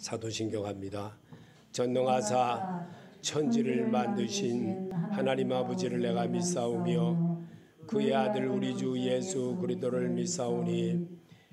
사도신경합니다. 전능하사 천지를 만드신 하나님 아버지를 내가 믿사오며 그의 아들 우리 주 예수 그리스도를 믿사오니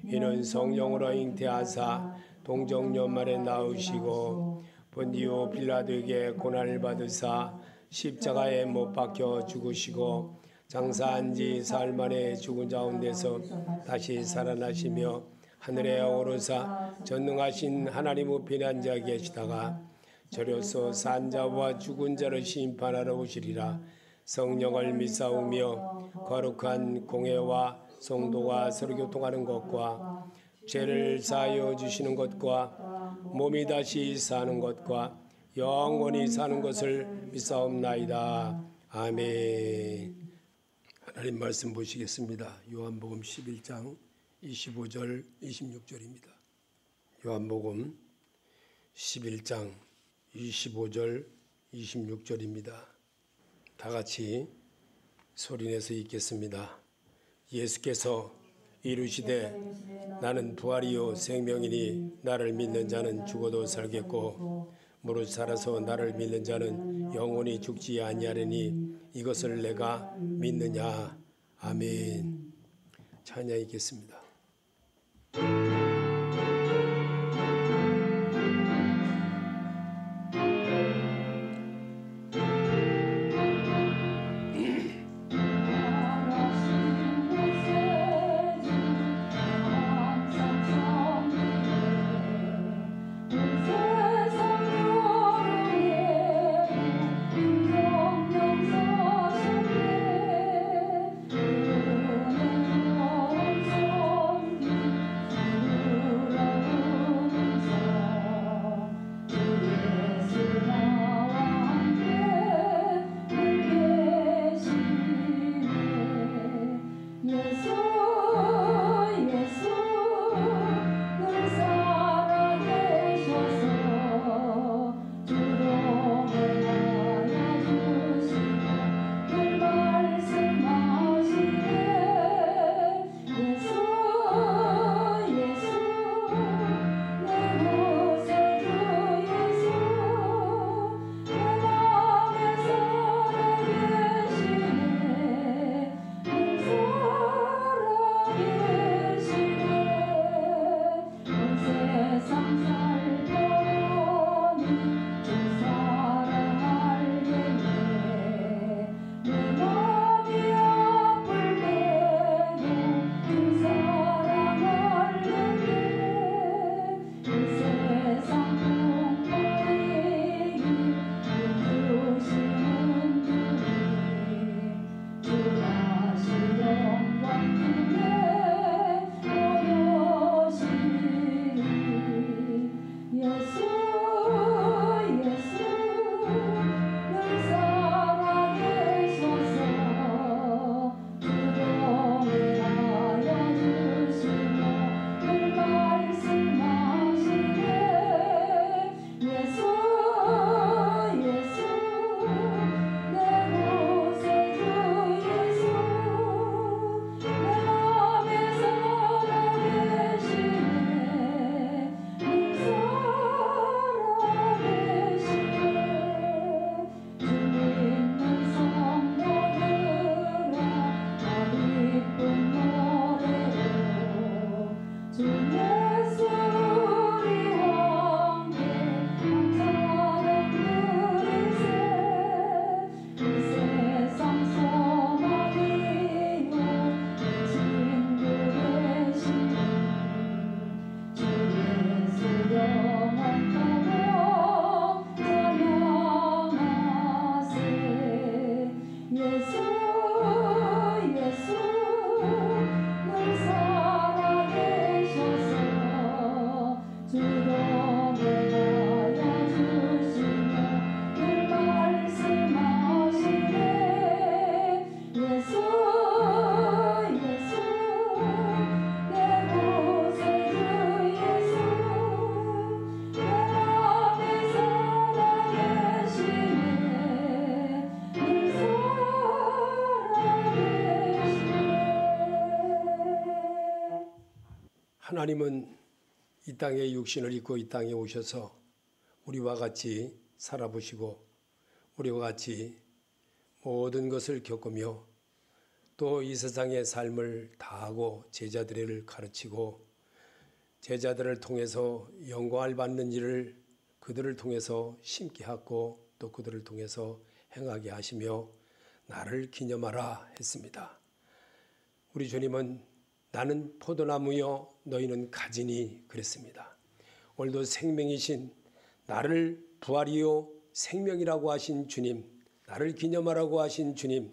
이는 성령으로 잉태하사 동정녀만에 낳으시고 본디오 빌라도에게 고난을 받으사 십자가에 못 박혀 죽으시고 장사한 지 사흘 만에 죽은 가운데서 다시 살아나시며 하늘에 오르사 전능하신 하나님 우편에 앉아 계시다가 저려서 산 자와 죽은 자를 심판하러 오시리라. 성령을 믿사오며 거룩한 공회와 성도가 서로 교통하는 것과 죄를 사하여 주시는 것과 몸이 다시 사는 것과 영원히 사는 것을 믿사옵나이다. 아멘. 하나님 말씀 보시겠습니다. 요한복음 11장 25절 26절입니다. 요한복음 11장 25절 26절입니다. 다 같이 소리내서 읽겠습니다. 예수께서 이르시되 나는 부활이요 생명이니 나를 믿는 자는 죽어도 살겠고 무릇 살아서 나를 믿는 자는 영원히 죽지 아니하리니 이것을 내가 믿느냐. 아멘. 찬양하겠습니다. 하나님은 이 땅에 육신을 입고 이 땅에 오셔서 우리와 같이 살아보시고 우리와 같이 모든 것을 겪으며 또 이 세상의 삶을 다하고 제자들을 가르치고 제자들을 통해서 영광을 받는 일을 그들을 통해서 심게 하고 또 그들을 통해서 행하게 하시며 나를 기념하라 했습니다. 우리 주님은 나는 포도나무여 너희는 가지니 그랬습니다. 오늘도 생명이신 나를 부활이요 생명이라고 하신 주님, 나를 기념하라고 하신 주님,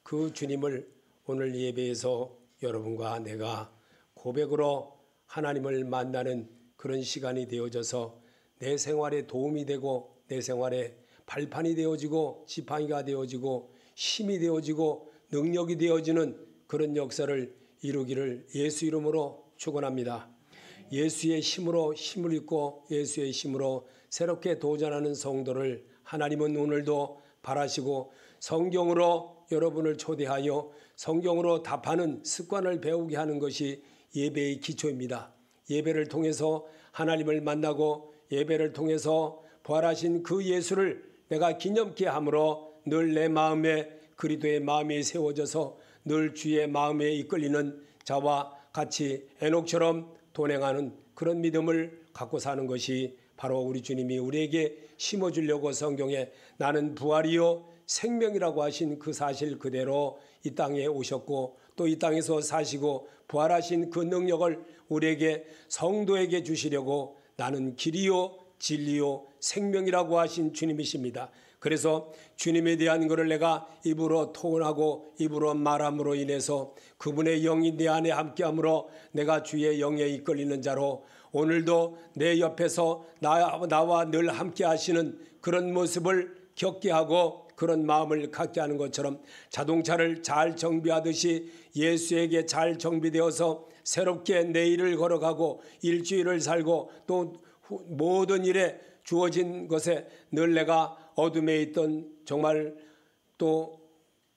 그 주님을 오늘 예배에서 여러분과 내가 고백으로 하나님을 만나는 그런 시간이 되어져서 내 생활에 도움이 되고 내 생활에 발판이 되어지고 지팡이가 되어지고 힘이 되어지고 능력이 되어지는 그런 역사를 이루기를 예수 이름으로 축원합니다. 예수의 힘으로 힘을 입고 예수의 힘으로 새롭게 도전하는 성도를 하나님은 오늘도 바라시고 성경으로 여러분을 초대하여 성경으로 답하는 습관을 배우게 하는 것이 예배의 기초입니다. 예배를 통해서 하나님을 만나고 예배를 통해서 부활하신 그 예수를 내가 기념케 함으로 늘 내 마음에 그리스도의 마음이 세워져서 늘 주의 마음에 이끌리는 자와 같이 에녹처럼 동행하는 그런 믿음을 갖고 사는 것이 바로 우리 주님이 우리에게 심어주려고 성경에 나는 부활이요 생명이라고 하신 그 사실 그대로 이 땅에 오셨고 또 이 땅에서 사시고 부활하신 그 능력을 우리에게 성도에게 주시려고 나는 길이요 진리요 생명이라고 하신 주님이십니다. 그래서 주님에 대한 것을 내가 입으로 토론하고 입으로 말함으로 인해서 그분의 영이 내 안에 함께함으로 내가 주의 영에 이끌리는 자로 오늘도 내 옆에서 나와 늘 함께 하시는 그런 모습을 겪게 하고 그런 마음을 갖게 하는 것처럼 자동차를 잘 정비하듯이 예수에게 잘 정비되어서 새롭게 내일을 걸어가고 일주일을 살고 또 모든 일에 주어진 것에 늘 내가 어둠에 있던 정말 또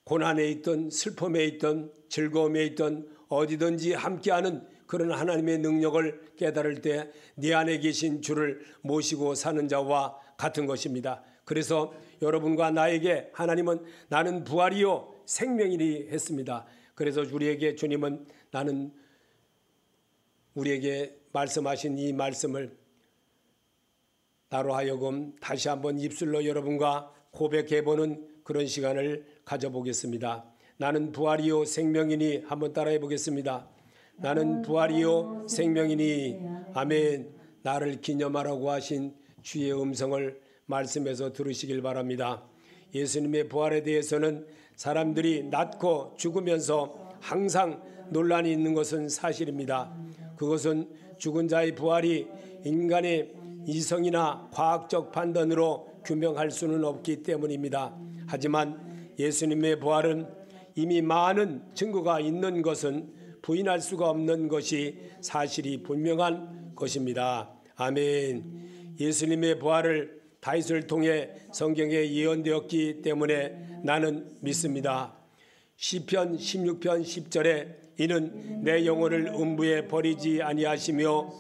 고난에 있던 슬픔에 있던 즐거움에 있던 어디든지 함께하는 그런 하나님의 능력을 깨달을 때 네 안에 계신 주를 모시고 사는 자와 같은 것입니다. 그래서 여러분과 나에게 하나님은 나는 부활이요 생명이니 했습니다. 그래서 우리에게 주님은 나는 우리에게 말씀하신 이 말씀을 나로 하여금 다시 한번 입술로 여러분과 고백해보는 그런 시간을 가져보겠습니다. 나는 부활이요 생명이니 한번 따라해 보겠습니다. 나는 부활이요 생명이니 아멘. 나를 기념하라고 하신 주의 음성을 말씀에서 들으시길 바랍니다. 예수님의 부활에 대해서는 사람들이 낳고 죽으면서 항상 논란이 있는 것은 사실입니다. 그것은 죽은 자의 부활이 인간의 이성이나 과학적 판단으로 규명할 수는 없기 때문입니다. 하지만 예수님의 부활은 이미 많은 증거가 있는 것은 부인할 수가 없는 것이 사실이 분명한 것입니다. 아멘. 예수님의 부활을 다윗을 통해 성경에 예언되었기 때문에 나는 믿습니다. 시편 16편 10절에 이는 내 영혼을 음부에 버리지 아니하시며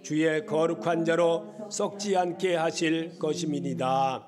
주의 거룩한 자로 썩지 않게 하실 것임이니이다.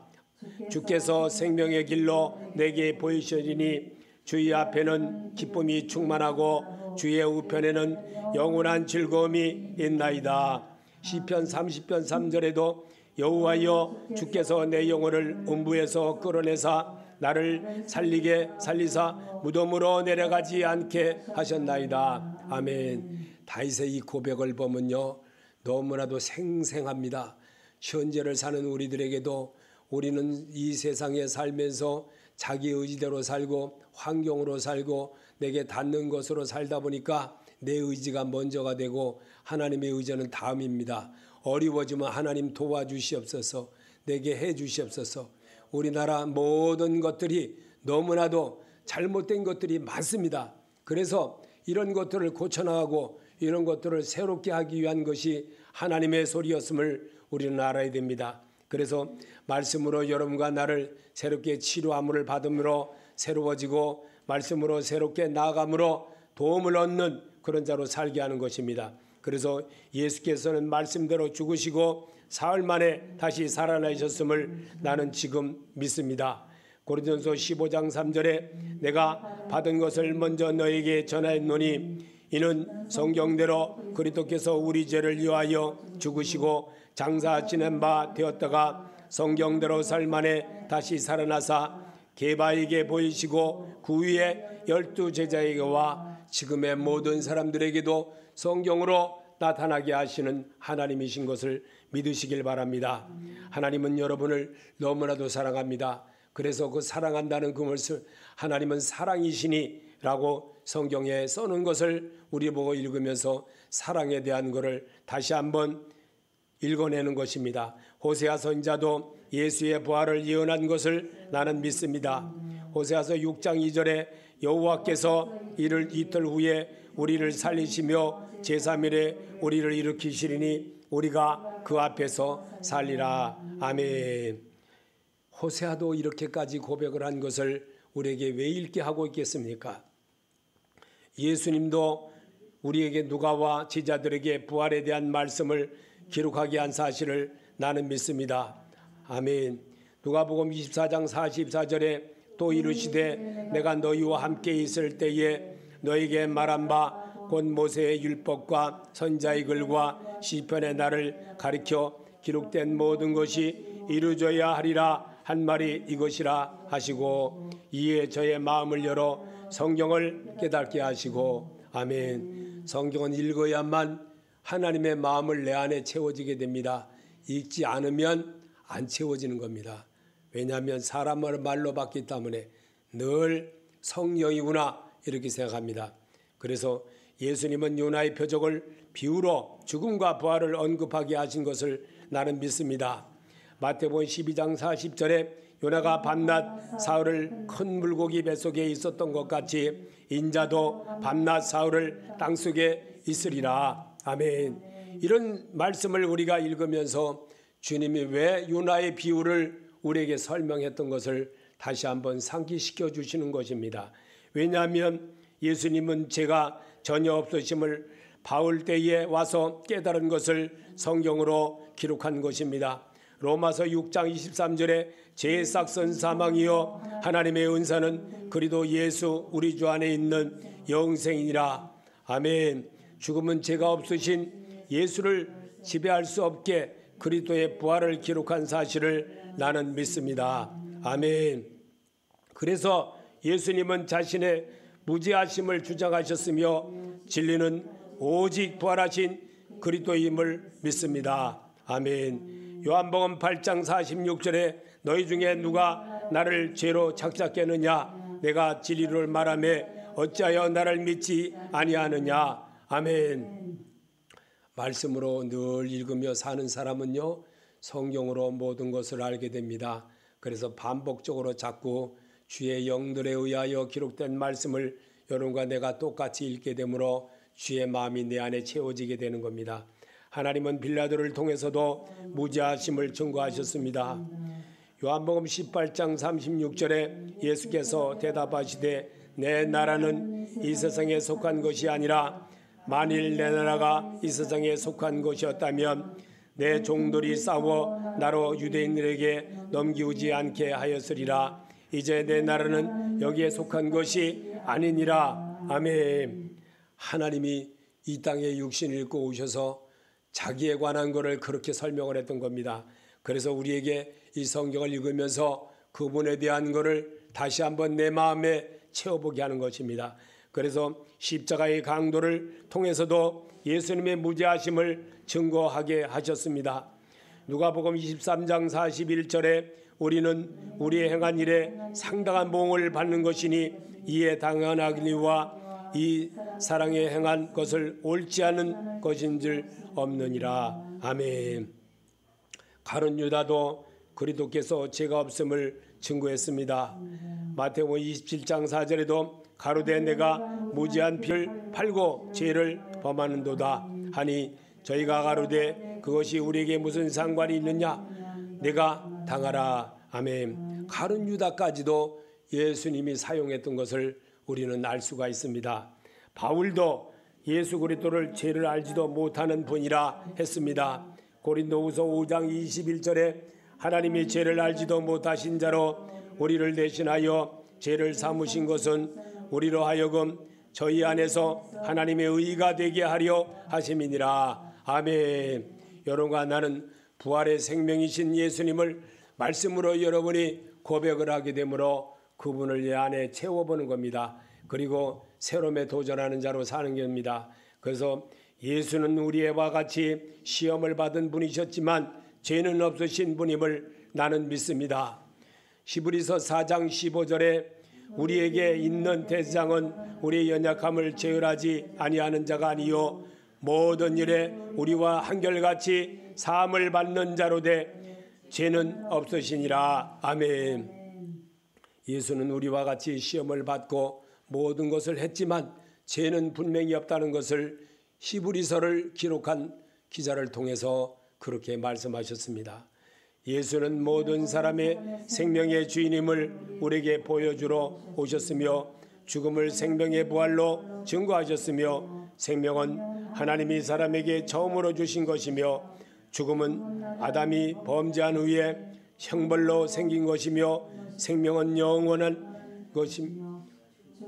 주께서 생명의 길로 내게 보이시리니 주의 앞에는 기쁨이 충만하고 주의 우편에는 영원한 즐거움이 있나이다. 시편 30편 3절에도 여호와여 주께서 내 영혼을 음부에서 끌어내사 나를 살리사 무덤으로 내려가지 않게 하셨나이다. 아멘. 다윗의 이 고백을 보면요 너무나도 생생합니다. 현재를 사는 우리들에게도 우리는 이 세상에 살면서 자기 의지대로 살고 환경으로 살고 내게 닿는 것으로 살다 보니까 내 의지가 먼저가 되고 하나님의 의지는 다음입니다. 어려워지면 하나님 도와주시옵소서. 내게 해주시옵소서. 우리나라 모든 것들이 너무나도 잘못된 것들이 많습니다. 그래서 이런 것들을 고쳐나가고 이런 것들을 새롭게 하기 위한 것이 하나님의 소리였음을 우리는 알아야 됩니다. 그래서 말씀으로 여러분과 나를 새롭게 치료함을 받음으로 새로워지고 말씀으로 새롭게 나아감으로 도움을 얻는 그런 자로 살게 하는 것입니다. 그래서 예수께서는 말씀대로 죽으시고 사흘 만에 다시 살아나셨음을 나는 지금 믿습니다. 고린도전서 15장 3절에 내가 받은 것을 먼저 너에게 전하였노니 이는 성경대로 그리스도께서 우리 죄를 위하여 죽으시고 장사 지낸 바 되었다가 성경대로 사흘 만에 다시 살아나사 게바에게 보이시고 그 위에 12 제자에게와 지금의 모든 사람들에게도 성경으로 나타나게 하시는 하나님이신 것을 믿으시길 바랍니다. 하나님은 여러분을 너무나도 사랑합니다. 그래서 그 사랑한다는 그 말씀, 하나님은 사랑이시니 라고 성경에 써놓은 것을 우리 보고 읽으면서 사랑에 대한 것을 다시 한번 읽어내는 것입니다. 호세아 선지자도 예수의 부활을 예언한 것을 나는 믿습니다. 호세아서 6장 2절에 여호와께서 이틀 후에 우리를 살리시며 제3일에 우리를 일으키시리니 우리가 그 앞에서 살리라. 아멘. 호세아도 이렇게까지 고백을 한 것을 우리에게 왜 읽게 하고 있겠습니까? 예수님도 우리에게 누가와 제자들에게 부활에 대한 말씀을 기록하게 한 사실을 나는 믿습니다. 아멘. 누가복음 24장 44절에 또 이르시되 내가 너희와 함께 있을 때에 너희에게 말한 바 곧 모세의 율법과 선지자의 글과 시편의 나를 가리켜 기록된 모든 것이 이루어져야 하리라 한 말이 이것이라 하시고 이에 저의 마음을 열어 성경을 깨닫게 하시고 아멘. 성경은 읽어야만 하나님의 마음을 내 안에 채워지게 됩니다. 읽지 않으면 안 채워지는 겁니다. 왜냐하면 사람을 말로 받기 때문에 늘 성령이구나 이렇게 생각합니다. 그래서 예수님은 요나의 표적을 비유로 죽음과 부활을 언급하게 하신 것을 나는 믿습니다. 마태복음 12장 40절에 요나가 밤낮 사흘을 큰 물고기 뱃속에 있었던 것 같이 인자도 밤낮 사흘을 땅속에 있으리라. 아멘. 이런 말씀을 우리가 읽으면서 주님이 왜 요나의 비유를 우리에게 설명했던 것을 다시 한번 상기시켜 주시는 것입니다. 왜냐하면 예수님은 죄가 전혀 없으심을 바울 때에 와서 깨달은 것을 성경으로 기록한 것입니다. 로마서 6장 23절에 죄의 싹은 사망이요 하나님의 은사는 그리스도 예수 우리 주 안에 있는 영생이니라. 아멘. 죽음은 죄가 없으신 예수를 지배할 수 없게 그리스도의 부활을 기록한 사실을 나는 믿습니다. 아멘. 그래서 예수님은 자신의 무죄하심을 주장하셨으며 진리는 오직 부활하신 그리스도임을 믿습니다. 아멘. 요한복음 8장 46절에 너희 중에 누가 나를 죄로 착잡겠느냐 내가 진리를 말하며 어찌하여 나를 믿지 아니하느냐. 아멘. 말씀으로 늘 읽으며 사는 사람은요 성경으로 모든 것을 알게 됩니다. 그래서 반복적으로 자꾸 주의 영들에 의하여 기록된 말씀을 여러분과 내가 똑같이 읽게 되므로 주의 마음이 내 안에 채워지게 되는 겁니다. 하나님은 빌라도를 통해서도 무죄하심을 증거하셨습니다. 요한복음 18장 36절에 예수께서 대답하시되 내 나라는 이 세상에 속한 것이 아니라 만일 내 나라가 이 세상에 속한 것이었다면 내 종들이 싸워 나로 유대인들에게 넘기우지 않게 하였으리라. 이제 내 나라는 여기에 속한 것이 아니니라. 아멘. 하나님이 이 땅에 육신을 입고 오셔서 자기에 관한 것을 그렇게 설명을 했던 겁니다. 그래서 우리에게 이 성경을 읽으면서 그분에 대한 것을 다시 한번 내 마음에 채워보게 하는 것입니다. 그래서 십자가의 강도를 통해서도 예수님의 무죄하심을 증거하게 하셨습니다. 누가복음 23장 41절에 우리는 우리의 행한 일에 상당한 보응을 받는 것이니 이에 당연하기니와 이 사랑에 행한 것을 옳지 않은 것인 줄 없느니라. 아멘. 가룟 유다도 그리스도께서 죄가 없음을 증거했습니다. 마태복음 27장 4절에도 가로되 내가 무지한 피를 팔고 죄를 범하는도다 하니 저희가 가로되 그것이 우리에게 무슨 상관이 있느냐 내가 당하라. 아멘. 가룟 유다까지도 예수님이 사용했던 것을 우리는 알 수가 있습니다. 바울도 예수 그리스도를 죄를 알지도 못하는 분이라 했습니다. 고린도후서 5장 21절에 하나님이 죄를 알지도 못하신 자로 우리를 대신하여 죄를 삼으신 것은 우리로 하여금 저희 안에서 하나님의 의가 되게 하려 하심이니라. 아멘. 여러분과 나는 부활의 생명이신 예수님을 말씀으로 여러분이 고백을 하게 되므로 그분을 내 안에 채워보는 겁니다. 그리고 새로움에 도전하는 자로 사는 겁니다. 그래서 예수는 우리와 같이 시험을 받은 분이셨지만 죄는 없으신 분임을 나는 믿습니다. 히브리서 4장 15절에 우리에게 있는 대장은 우리의 연약함을 제어하지 아니하는 자가 아니요 모든 일에 우리와 한결같이 사함을 받는 자로 돼 죄는 없으시니라. 아멘. 예수는 우리와 같이 시험을 받고 모든 것을 했지만 죄는 분명히 없다는 것을 히브리서를 기록한 기자를 통해서 그렇게 말씀하셨습니다. 예수는 모든 사람의 생명의 주인임을 우리에게 보여주러 오셨으며 죽음을 생명의 부활로 증거하셨으며 생명은 하나님이 사람에게 처음으로 주신 것이며 죽음은 아담이 범죄한 후에 형벌로 생긴 것이며 생명은 영원한 것이며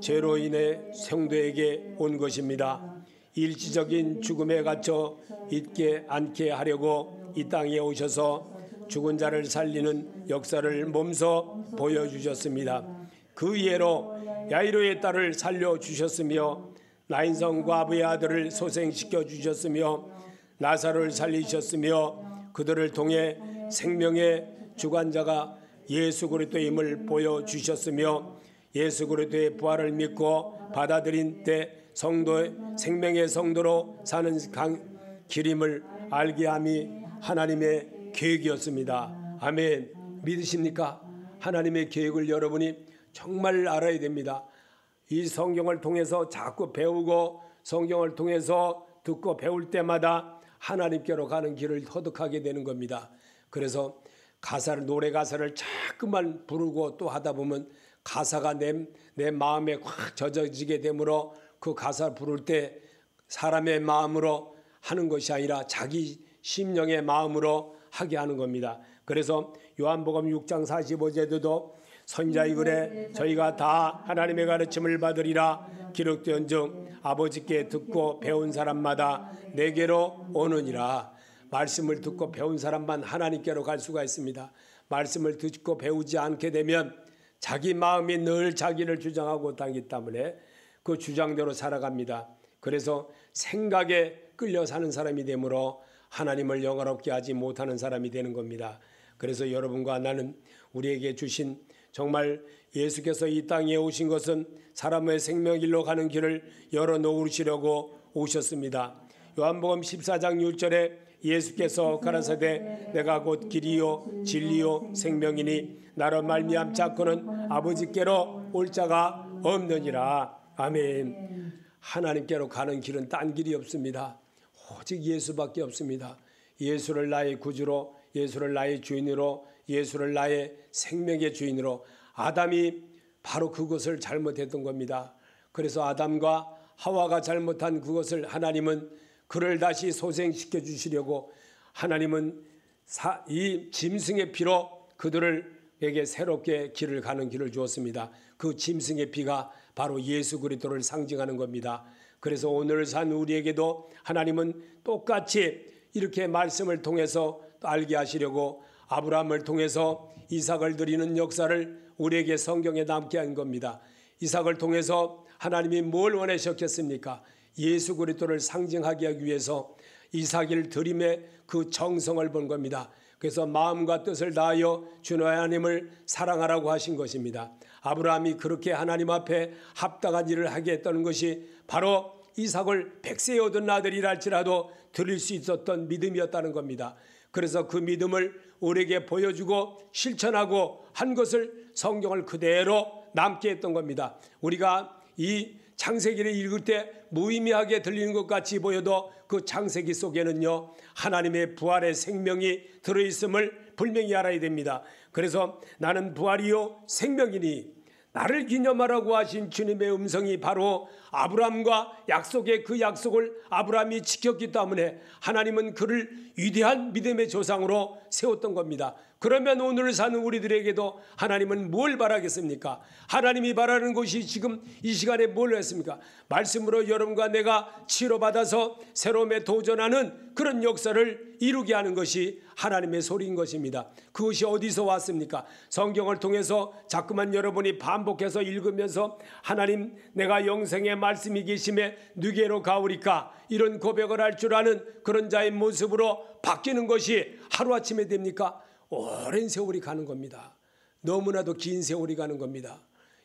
죄로 인해 성도에게 온 것입니다. 일시적인 죽음에 갇혀 있게 않게 하려고 이 땅에 오셔서 죽은 자를 살리는 역사를 몸소 보여주셨습니다. 그 예로 야이로의 딸을 살려주셨으며 나인성 과부의 아들을 소생시켜 주셨으며 나사로를 살리셨으며 그들을 통해 생명의 주관자가 예수 그리스도임을 보여주셨으며 예수 그리스도의 부활을 믿고 받아들인 때 성도의 생명의 성도로 사는 길임을 알게 함이 하나님의 계획이었습니다. 아멘. 믿으십니까? 하나님의 계획을 여러분이 정말 알아야 됩니다. 이 성경을 통해서 자꾸 배우고 성경을 통해서 듣고 배울 때마다 하나님께로 가는 길을 터득하게 되는 겁니다. 그래서 노래 가사를 자꾸만 부르고 또 하다 보면 가사가 내 마음에 확 젖어지게 되므로 그 가사 부를 때 사람의 마음으로 하는 것이 아니라 자기 심령의 마음으로 하게 하는 겁니다. 그래서 요한복음 6장 45절에도 선지자의 글에 저희가 다 하나님의 가르침을 받으리라 기록되온즉 아버지께 듣고 배운 사람마다 내게로 오느니라. 말씀을 듣고 배운 사람만 하나님께로 갈 수가 있습니다. 말씀을 듣고 배우지 않게 되면 자기 마음이 늘 자기를 주장하고 다니기 때문에 그 주장대로 살아갑니다. 그래서 생각에 끌려 사는 사람이 되므로 하나님을 영화롭게 하지 못하는 사람이 되는 겁니다. 그래서 여러분과 나는 우리에게 주신 정말 예수께서 이 땅에 오신 것은 사람의 생명길로 가는 길을 열어놓으시려고 오셨습니다. 요한복음 14장 6절에 예수께서 가라사대 내가 곧 길이요 진리요 생명이니 나로 말미암 자꾸는 아버지께로 올 자가 없느니라. 아멘. 하나님께로 가는 길은 딴 길이 없습니다. 오직 예수밖에 없습니다. 예수를 나의 구주로, 예수를 나의 주인으로, 예수를 나의 생명의 주인으로. 아담이 바로 그것을 잘못했던 겁니다. 그래서 아담과 하와가 잘못한 그것을 하나님은 그를 다시 소생시켜 주시려고 하나님은 이 짐승의 피로 그들에게 새롭게 길을 가는 길을 주었습니다. 그 짐승의 피가 바로 예수 그리스도를 상징하는 겁니다. 그래서 오늘 산 우리에게도 하나님은 똑같이 이렇게 말씀을 통해서 알게 하시려고 아브라함을 통해서 이삭을 드리는 역사를 우리에게 성경에 남게 한 겁니다. 이삭을 통해서 하나님이 뭘 원하셨겠습니까? 예수 그리스도를 상징하게 하기 위해서 이삭을 드림의 그 정성을 본 겁니다. 그래서 마음과 뜻을 다하여 주 하나님을 사랑하라고 하신 것입니다. 아브라함이 그렇게 하나님 앞에 합당한 일을 하게 했던 것이 바로 이삭을 100세에 얻은 아들이라 할지라도 드릴 수 있었던 믿음이었다는 겁니다. 그래서 그 믿음을 우리에게 보여주고 실천하고 한 것을 성경을 그대로 남게 했던 겁니다. 우리가 이 창세기를 읽을 때 무의미하게 들리는 것 같이 보여도 그 창세기 속에는요 하나님의 부활의 생명이 들어있음을 분명히 알아야 됩니다. 그래서 나는 부활이요 생명이니 나를 기념하라고 하신 주님의 음성이 바로 아브라함과 약속의 그 약속을 아브라함이 지켰기 때문에 하나님은 그를 위대한 믿음의 조상으로 세웠던 겁니다. 그러면 오늘 사는 우리들에게도 하나님은 뭘 바라겠습니까? 하나님이 바라는 것이 지금 이 시간에 뭘 했습니까? 말씀으로 여러분과 내가 치료받아서 새로움에 도전하는 그런 역사를 이루게 하는 것이 하나님의 소리인 것입니다. 그것이 어디서 왔습니까? 성경을 통해서 자꾸만 여러분이 반복해서 읽으면서 하나님, 내가 영생의 말씀이 계심에 누게로 가오리까, 이런 고백을 할 줄 아는 그런 자의 모습으로 바뀌는 것이 하루아침에 됩니까? 오랜 세월이 가는 겁니다. 너무나도 긴 세월이 가는 겁니다.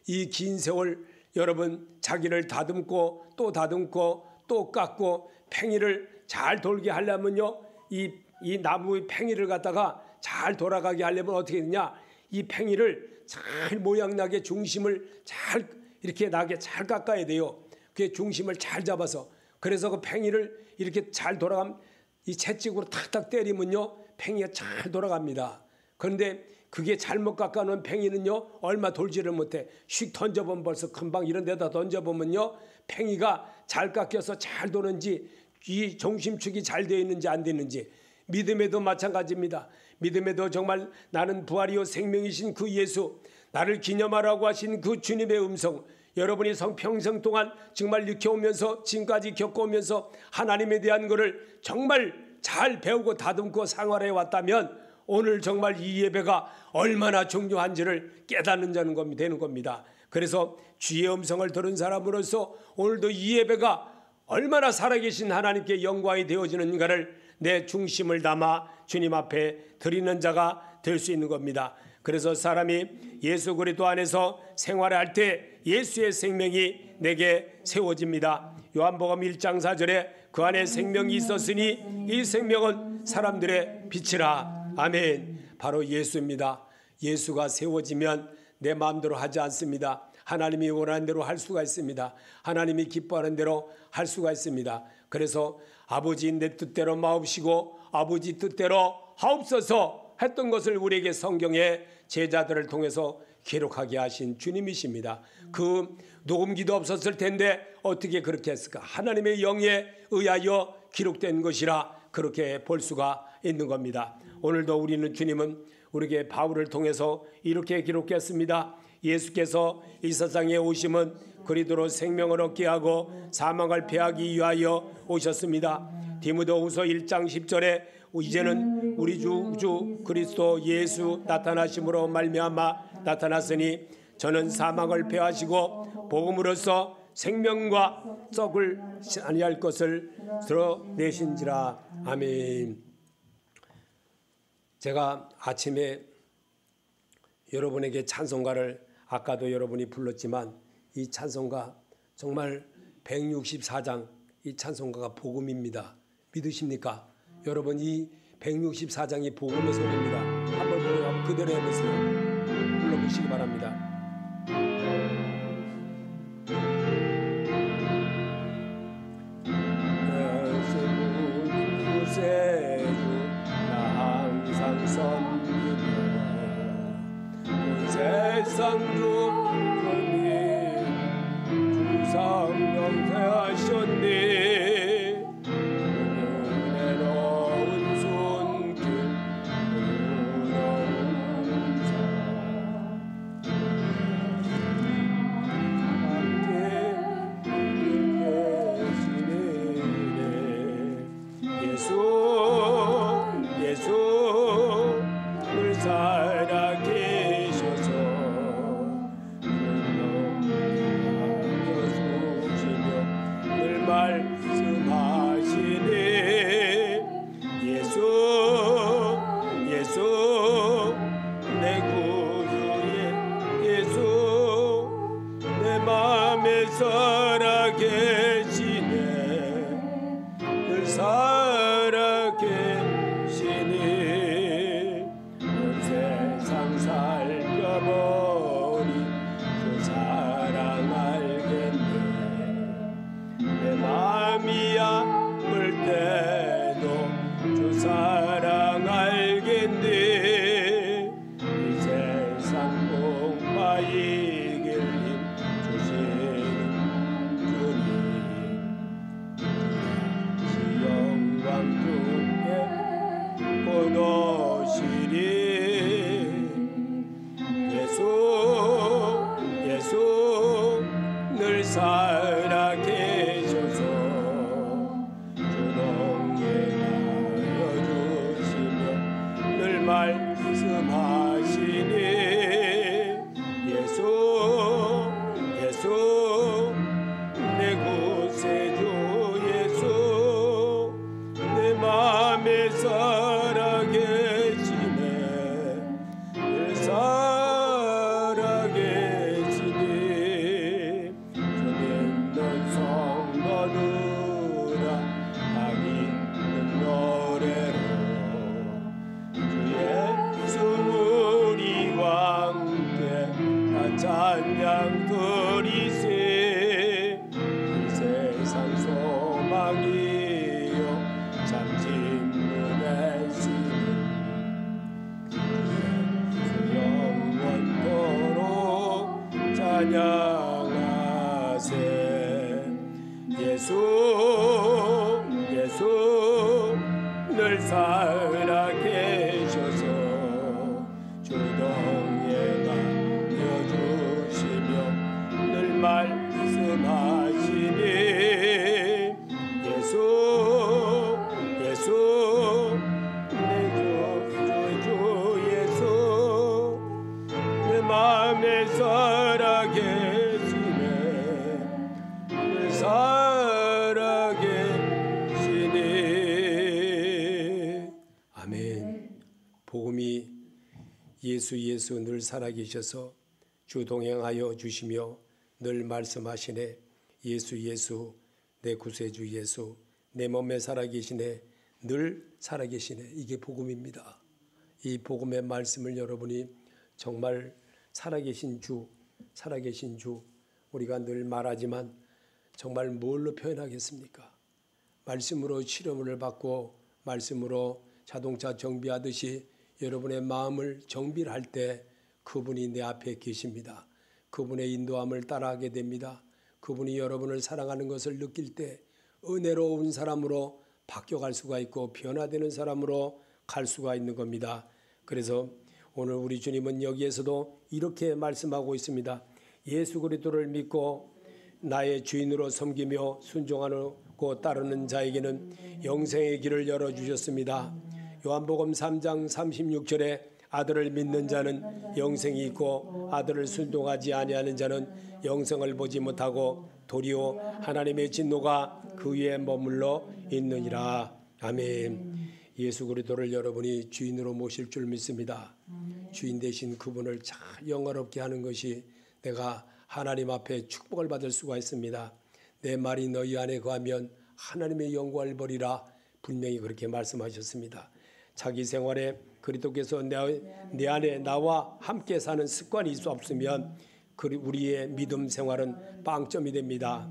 이 긴 세월 여러분 자기를 다듬고 또 다듬고 또 깎고 팽이를 잘 돌게 하려면요, 이 나무의 팽이를 갖다가 잘 돌아가게 하려면 어떻게 되냐, 이 팽이를 잘 모양나게 중심을 잘 이렇게 나게 잘 깎아야 돼요. 그 중심을 잘 잡아서, 그래서 그 팽이를 이렇게 잘 돌아가면 이 채찍으로 탁탁 때리면요 팽이가 잘 돌아갑니다. 그런데 그게 잘못 깎아놓은 팽이는요 얼마 돌지를 못해. 휙 던져보면 벌써 금방 이런 데다 던져보면요 팽이가 잘 깎여서 잘 도는지 이 중심축이 잘 되어 있는지 안 되는지. 믿음에도 마찬가지입니다. 믿음에도 정말 나는 부활이요 생명이신 그 예수, 나를 기념하라고 하신 그 주님의 음성, 여러분이 성평생 동안 정말 익혀오면서 지금까지 겪어오면서 하나님에 대한 것을 정말 잘 배우고 다듬고 생활해 왔다면 오늘 정말 이 예배가 얼마나 중요한지를 깨닫는 자는 되는 겁니다. 그래서 주의 음성을 들은 사람으로서 오늘도 이 예배가 얼마나 살아계신 하나님께 영광이 되어지는가를 내 중심을 담아 주님 앞에 드리는 자가 될 수 있는 겁니다. 그래서 사람이 예수 그리스도 안에서 생활할 때 예수의 생명이 내게 세워집니다. 요한복음 1장 4절에 그 안에 생명이 있었으니 이 생명은 사람들의 빛이라. 아멘. 바로 예수입니다. 예수가 세워지면 내 마음대로 하지 않습니다. 하나님이 원하는 대로 할 수가 있습니다. 하나님이 기뻐하는 대로 할 수가 있습니다. 그래서 아버지 내 뜻대로 마옵시고 아버지 뜻대로 하옵소서 했던 것을 우리에게 성경의 제자들을 통해서 기록하게 하신 주님이십니다. 그 녹음기도 없었을 텐데 어떻게 그렇게 했을까? 하나님의 영에 의하여 기록된 것이라 그렇게 볼 수가 있는 겁니다. 오늘도 우리는 주님은 우리에게 바울을 통해서 이렇게 기록했습니다. 예수께서 이 세상에 오심은 그리스도로 생명을 얻게 하고 사망을 패하기 위하여 오셨습니다. 디모데후서 1장 10절에 이제는 우리 주 그리스도 예수 나타나심으로 말미암아 나타났으니 저는 사망을 패하시고 복음으로써 생명과 썩을 아니할 것을 드러내신지라. 아멘. 제가 아침에 여러분에게 찬송가를 아까도 여러분이 불렀지만 이 찬송가 정말 164장 이 찬송가가 복음입니다. 믿으십니까? 여러분 이 164장이 복음의 소리입니다. 한번 불러보고 그대로 해보세요. 불러보시기 바랍니다. 세상 주님이 주상 영세하셨니 은혜로운 손길 은혜로운 사 함께 계시네 예수 늘 살아 계셔서 늘 말씀하시네 예수 내 구주의 예수 내 맘에 살아 계시네 늘 살아 계시네 말씀하시니 예수 내 구세주 예수 내 맘에 살아계시네 늘 살아계시니 주님은 성도누라 하기 노래로 주 예수 우리 왕께 찬양 드리세 세상 소망이요 참 진문의 신이 영원토록 찬양하세 예수 늘 살아계셔서 주동에가 이어주시며 늘 말씀하시니 예수 내 주 예수 내 마음에 살아계시네 늘 살아계시니 아멘. 복음이 예수 늘 살아계셔서 주 동행하여 주시며 늘 말씀하시네 예수 내 구세주 예수 내 몸에 살아계시네 늘 살아계시네. 이게 복음입니다. 이 복음의 말씀을 여러분이 정말 살아계신 주 우리가 늘 말하지만 정말 뭘로 표현하겠습니까? 말씀으로 실험을 받고 말씀으로 자동차 정비하듯이 여러분의 마음을 정비를 할 때 그분이 내 앞에 계십니다. 그분의 인도함을 따라하게 됩니다. 그분이 여러분을 사랑하는 것을 느낄 때 은혜로운 사람으로 바뀌어갈 수가 있고 변화되는 사람으로 갈 수가 있는 겁니다. 그래서 오늘 우리 주님은 여기에서도 이렇게 말씀하고 있습니다. 예수 그리스도를 믿고 나의 주인으로 섬기며 순종하고 따르는 자에게는 영생의 길을 열어주셨습니다. 요한복음 3장 36절에 아들을 믿는 자는 영생이 있고 아들을 순종하지 아니하는 자는 영생을 보지 못하고 도리어 하나님의 진노가 그 위에 머물러 있느니라. 아멘. 예수 그리스도를 여러분이 주인으로 모실 줄 믿습니다. 주인 되신 그분을 잘 영화롭게 하는 것이 내가 하나님 앞에 축복을 받을 수가 있습니다. 내 말이 너희 안에 거하면 하나님의 영광을 보리라. 분명히 그렇게 말씀하셨습니다. 자기 생활에 그리스도께서 내 안에 나와 함께 사는 습관이 없으면 우리의 믿음 생활은 빵점이 됩니다.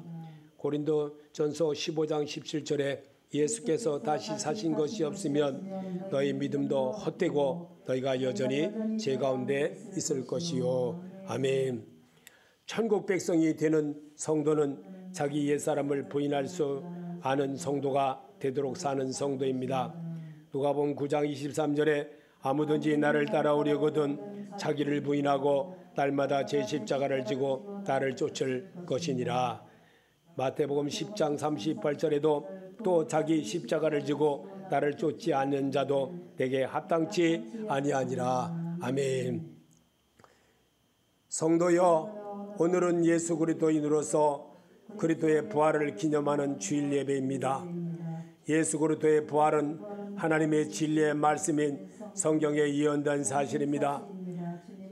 고린도전서 15장 17절에 예수께서 다시 사신 것이 없으면 너희 믿음도 헛되고 너희가 여전히 제 가운데 있을 것이요. 아멘. 천국 백성이 되는 성도는 자기 옛사람을 부인할 수 아는 성도가 되도록 사는 성도입니다. 누가복음 9장 23절에 아무든지 나를 따라오려거든 자기를 부인하고 날마다 제 십자가를 지고 나를 쫓을 것이니라. 마태복음 10장 38절에도 또 자기 십자가를 지고 나를 쫓지 않는 자도 내게 합당치 아니하니라. 아멘. 성도여, 오늘은 예수 그리스도인으로서 그리스도의 부활을 기념하는 주일 예배입니다. 예수 그리스도의 부활은 하나님의 진리의 말씀인 성경에 예언된 사실입니다.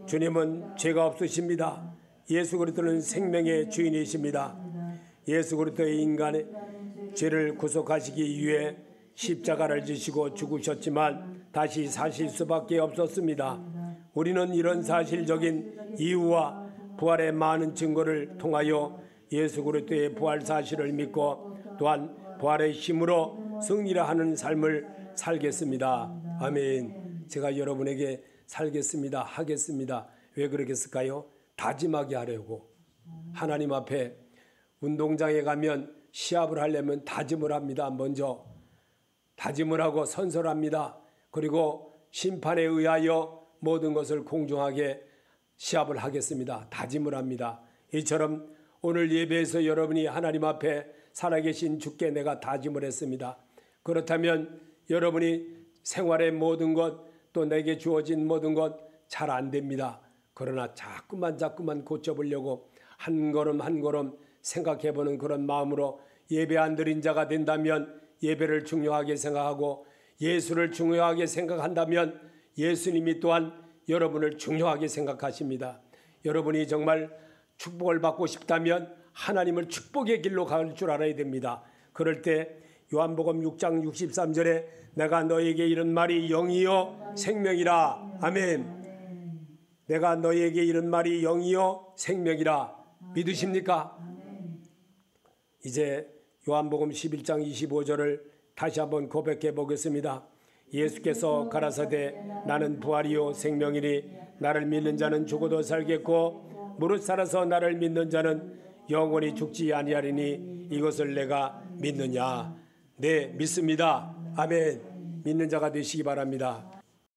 주님은 죄가 없으십니다. 예수 그리스도는 생명의 주인이십니다. 예수 그리스도의 인간의 죄를 구속하시기 위해 십자가를 지시고 죽으셨지만 다시 사실 수밖에 없었습니다. 우리는 이런 사실적인 이유와 부활의 많은 증거를 통하여 예수 그리스도의 부활 사실을 믿고 또한 부활의 힘으로 승리를 하는 삶을 살겠습니다. 아멘. 제가 여러분에게 살겠습니다. 하겠습니다. 왜 그러겠을까요? 다짐하게 하려고. 하나님 앞에 운동장에 가면 시합을 하려면 다짐을 합니다. 먼저 다짐을 하고 선설합니다. 그리고 심판에 의하여 모든 것을 공정하게 시합을 하겠습니다. 다짐을 합니다. 이처럼 오늘 예배에서 여러분이 하나님 앞에 살아계신 주께 내가 다짐을 했습니다. 그렇다면 여러분이 생활의 모든 것, 또 내게 주어진 모든 것 잘 안 됩니다. 그러나 자꾸만 고쳐보려고 한 걸음 한 걸음 생각해보는 그런 마음으로 예배 안 드린 자가 된다면 예배를 중요하게 생각하고, 예수를 중요하게 생각한다면 예수님이 또한 여러분을 중요하게 생각하십니다. 여러분이 정말 축복을 받고 싶다면 하나님을 축복의 길로 갈 줄 알아야 됩니다. 그럴 때 요한복음 6장 63절에 내가 너에게 이런 말이 영이요 생명이라. 아멘. 내가 너에게 이런 말이 영이요 생명이라. 믿으십니까? 이제 요한복음 11장 25절을 다시 한번 고백해 보겠습니다. 예수께서 가라사대 나는 부활이요 생명이니 나를 믿는 자는 죽어도 살겠고 무릇 살아서 나를 믿는 자는 영원히 죽지 아니하리니 이것을 내가 믿느냐? 네, 믿습니다. 아멘. 믿는 자가 되시기 바랍니다.